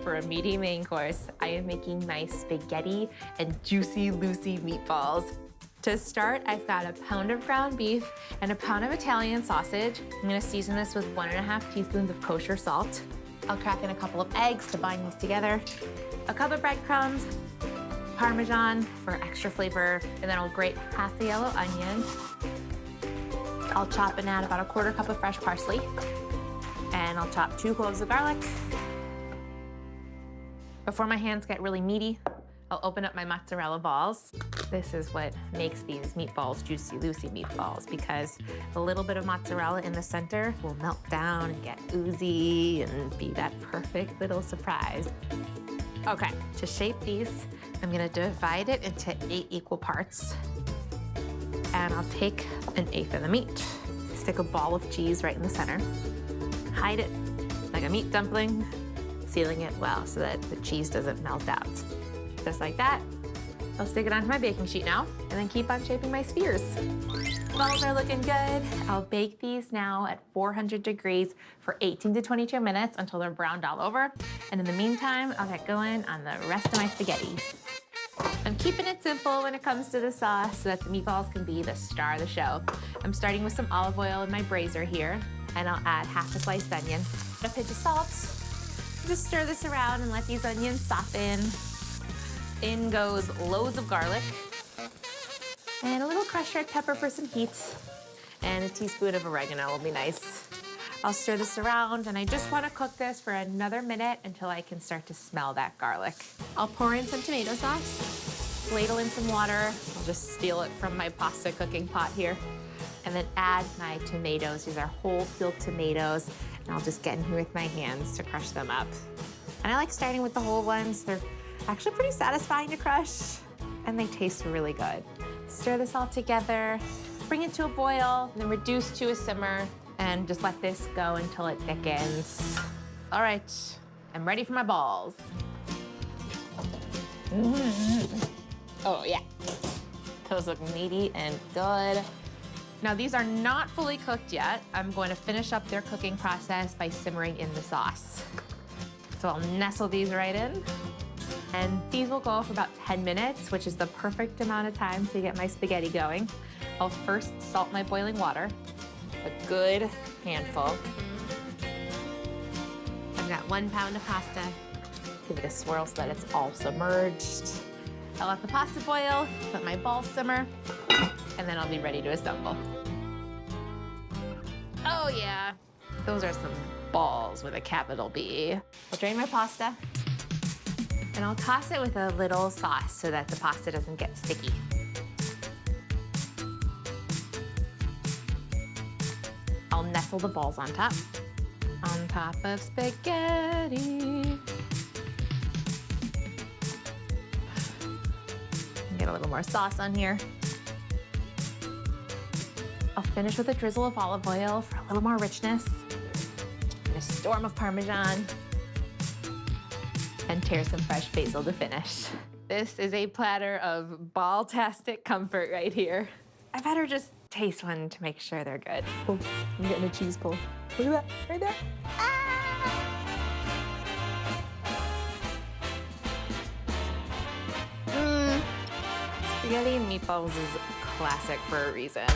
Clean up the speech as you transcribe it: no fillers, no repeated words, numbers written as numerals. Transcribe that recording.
for a meaty main course, I am making my spaghetti and Juicy Lucy meatballs. To start, I've got a pound of ground beef and a pound of Italian sausage. I'm gonna season this with 1.5 teaspoons of kosher salt. I'll crack in a couple of eggs to bind these together, a cup of breadcrumbs, Parmesan for extra flavor, and then I'll grate half the yellow onion. I'll chop and add about a 1/4 cup of fresh parsley, and I'll chop 2 cloves of garlic. Before my hands get really meaty, I'll open up my mozzarella balls. This is what makes these meatballs Juicy Lucy meatballs, because a little bit of mozzarella in the center will melt down and get oozy and be that perfect little surprise. Okay, to shape these, I'm gonna divide it into 8 equal parts. And I'll take 1/8 of the meat, stick a ball of cheese right in the center, hide it like a meat dumpling, sealing it well so that the cheese doesn't melt out. Just like that. I'll stick it onto my baking sheet now and then keep on shaping my spheres. Balls are looking good. I'll bake these now at 400 degrees for 18 to 22 minutes until they're browned all over. And in the meantime, I'll get going on the rest of my spaghetti. I'm keeping it simple when it comes to the sauce so that the meatballs can be the star of the show. I'm starting with some olive oil in my brazier here, and I'll add half a sliced onion, a pinch of salt. Just stir this around and let these onions soften. In goes loads of garlic, and a little crushed red pepper for some heat, and a teaspoon of oregano will be nice. I'll stir this around, and I just want to cook this for another minute until I can start to smell that garlic. I'll pour in some tomato sauce, ladle in some water. I'll just steal it from my pasta cooking pot here, and then add my tomatoes. These are whole peeled tomatoes, and I'll just get in here with my hands to crush them up. And I like starting with the whole ones. They're actually pretty satisfying to crush, and they taste really good. Stir this all together, bring it to a boil, and then reduce to a simmer, and just let this go until it thickens. All right, I'm ready for my balls. Oh yeah, those look meaty and good. Now these are not fully cooked yet. I'm going to finish up their cooking process by simmering in the sauce. So I'll nestle these right in. And these will go for about 10 minutes, which is the perfect amount of time to get my spaghetti going. I'll first salt my boiling water, a good handful. I've got 1 pound of pasta. Give it a swirl so that it's all submerged. I'll let the pasta boil, let my balls simmer, and then I'll be ready to assemble. Oh yeah, those are some balls with a capital B. I'll drain my pasta, and I'll toss it with a little sauce so that the pasta doesn't get sticky. I'll nestle the balls on top of spaghetti. Get a little more sauce on here. I'll finish with a drizzle of olive oil for a little more richness, and a storm of Parmesan, and tear some fresh basil to finish. This is a platter of ball-tastic comfort right here. I better just taste one to make sure they're good. Oh, I'm getting a cheese pull. Look at that, right there. Ah! Spaghetti and meatballs is classic for a reason.